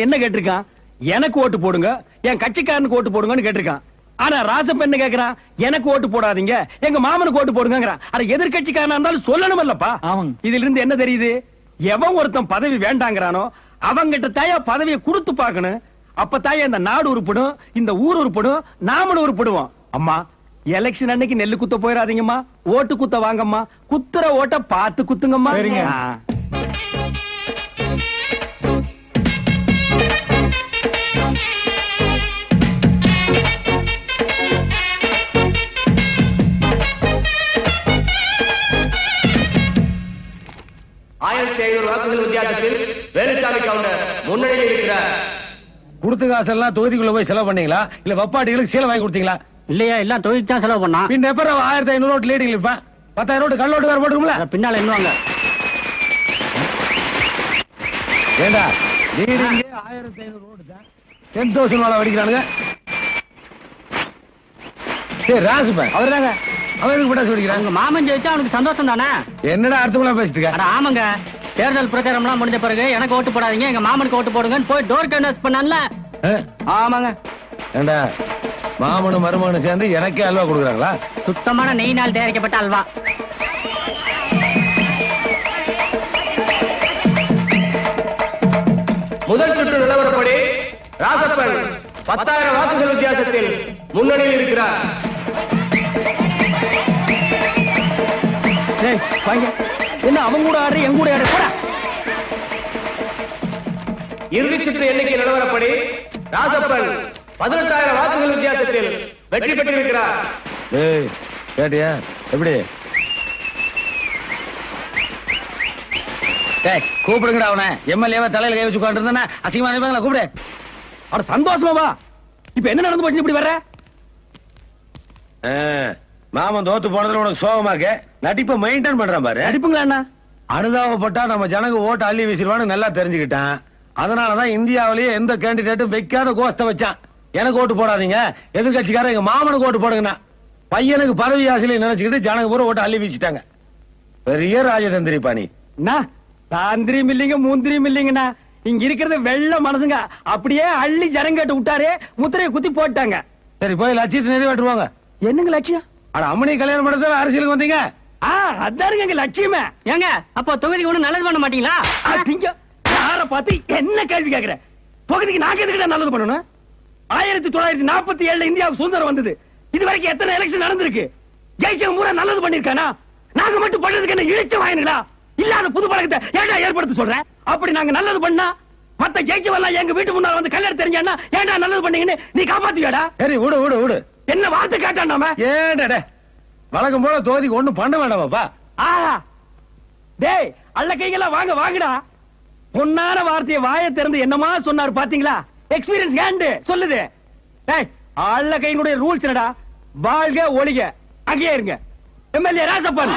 என்ன கேட்டிருக்கான்? எனக்கு ஓட்டு போடுங்க, என் கட்சிக்காரனுக்கு ஓட்டு போடுங்கன்னு கேட்டிருக்கான். ஆனா ராசப்ப என்ன கேக்குறான்? எனக்கு ஓட்டு போடாதீங்க, எங்க மாமனுக்கு ஓட்டு போடுங்கிறான். அட எதிர்கட்சிக்காரனா இருந்தாலும் சொல்லணும் இல்லப்பா. இதுல இருந்து என்ன தெரியுது? எவன் ஒருத்தன் பதவி வேண்டாங்கிறானோ அவங்கிட்ட தாயா பதவியை கொடுத்து பார்க்கணும். அப்ப தாயா இந்த நாடு உருப்படும், இந்த ஊர் உருப்படும், நாமளும் உருப்படுவோம். அம்மா, எலெக்ஷன் அன்னைக்கு நெல்லு குத்த போயிடாதீங்கம்மா, ஓட்டு குத்த வாங்கம்மா. குத்துற ஓட்ட பார்த்து குத்துங்கம்மா. வாக்குகள் வித்தியாசத்தில் வேலுச்சாமி கவுண்டர் முன்னணியில் இருக்கிறார். கொடுத்த காசெல்லாம் தொகுதிக்குள்ள போய் செலவு பண்ணீங்களா இல்ல வப்பாட்டிகளுக்கு சீலை வாங்கி கொடுத்தீங்களா? இல்லையா, எல்லாம் தொகுதி தான் செலவு பண்ணா. பின்ன எப்ப 1500 ஓட்டு லீடிங் இருப்பேன்? 10,000 ஓட்டு கல்லோட்டு வேற போட்டுருங்களா? பின்னால என்னவாங்க? ஏண்டா லீடிங் 1500 ஓட்டு தான் 10,000 வாழ வடிக்கிறானுங்க. சரி ராசுப்பேன் அவர் தாங்க, அவருக்கு கூட சொல்லிக்கிறாங்க. மாமன் ஜெயிச்சா அவனுக்கு சந்தோஷம் தானே? என்னடா அர்த்தமெல்லாம் பேசிட்டு இருக்க? ஆமாங்க, தேர்தல் பிரச்சாரம் எல்லாம் முடிஞ்ச பிறகு எனக்கு ஓட்டு போடாதீங்க, எங்க மாமனுக்கு ஓட்டு போடுங்கன்னு போய் டோர் கன்வென்ஸ் பண்ணல. ஆமாங்க. ஏண்டா மாமனும் மருமகனும் சேர்ந்து எனக்கே அல்வா கொடுக்குறாங்களா? சுத்தமான நெய்னால் தயாரிக்கப்பட்ட அல்வா. முதல் சுற்று நிலவரப்படி ராசப்பன் 10,000 வாக்குகள் வித்தியாசத்தில் முன்னணியில் இருக்கிறார். என்ன அவன் கூட ஆடு என் கூட ஆடு போடா. இறுதி சுற்று எண்ணிக்கை நிலவரப்படி ராசப்பன் 18,000 வாக்குகள் வித்தியாசத்தில் வெற்றி பெற்றிருக்கிறார். கேட்டியா எப்படி? கூப்பிடுங்கடா அவனை. எம்எல்ஏவா தலையில கை வச்சு உட்கார்ந்து அசிங்கமா நினைப்பாங்களா? கூப்பிடு. அவட சந்தோஷமா வா. இப்ப என்ன நடந்து போச்சு இப்படி வர்ற? மாமன் தோத்து போனதுல உனக்கு சோகமா இருக்க. நடிப்பை மெயின்டைன் பண்றான் பாரு. நடிப்புங்களா அண்ணா? அனுதாபப்பட்டா நம்ம ஜனங்க ஓட்டு அள்ளி வீசிடுவான்னு நல்லா தெரிஞ்சுக்கிட்டான். அதனாலதான் இந்தியாவிலேயே எந்த கேண்டிடேட்டும் வைக்காத கோஷ்ட வச்சான். எனக்கு ஓட்டு போடாதீங்க, எதிர்கட்சிக்காரன் எங்க மாமனுக்கு ஓட்டு போடுங்கண்ணா. பையனுக்கு பதவி ஆசையில நினைச்சுக்கிட்டு ஜனங்க பூரா ஓட்டு அள்ளி வீசிட்டாங்க. பெரிய ராஜதந்திரி பாணி. தாந்திரியும் இல்லைங்க, மூந்திரியும் இல்லைங்கண்ணா. இங்க இருக்கிறது வெள்ள மனசுங்க. அப்படியே அள்ளி ஜனங்கட்டு விட்டாரு, முத்திரையை குத்தி போட்டாங்க. சரி போய் லட்சியத்தை நிறைவேற்றுவாங்க. என்னங்க லட்சியம்? அட அம்மனி கல்யாணம் பண்ணதான் அரசியலுக்கு வந்தீங்க. அதாருங்க எங்க லட்சியமே. ஏங்க அப்ப தொகுதிக்கு ஒண்ணு நல்லது பண்ண மாட்டீங்களா? யார பார்த்து என்ன கேள்வி கேக்குற? தொகுதிக்கு நாங்க எதுக்கு நல்லது பண்ணணும்? 1947 இந்தியாவுக்கு சுதந்திரம் வந்தது. இது வரைக்கும் எத்தனை எலெக்ஷன் நடந்திருக்கு? ஜெயிச்சவங்க பூரா நல்லது பண்ணிருக்கானா? நாங்க மட்டும் பண்ணதுக்கு என்ன இழிச்ச வாயினுங்களா? இல்லாத புது பழக்கத்தை ஏன்டா ஏற்படுத்த சொல்றேன்? அப்படி நாங்க நல்லது பண்ணா மத்த ஜெயிச்சவெல்லாம் எங்க வீட்டு முன்னால வந்து கல்யாணம் தெரிஞ்சானா ஏன்டா நல்லது பண்ணீங்கன்னு நீ காப்பாத்துவியாடா? சரி விடு விடு விடு. என்ன வார்த்தை கேட்டாண்டாம? ஏன்டா வழக்கம் போல தொகுதிக்கு ஒண்ணும் பண்ண வேண்டாமாப்பா. டேய் அல்ல கைகளா வாங்க வாங்கடா. பொன்னான வார்த்தையை வாயை திறந்து என்னமா சொன்னார் பாத்தீங்களா? எக்ஸ்பீரியன்ஸ் ஹேண்ட் சொல்லுது. டேய் அல்ல கையினுடைய ரூல்ஸ் என்னடா? வாழ்க ஒளிக அங்கேயே இருங்க. எம்எல்ஏ ராசப்பன்.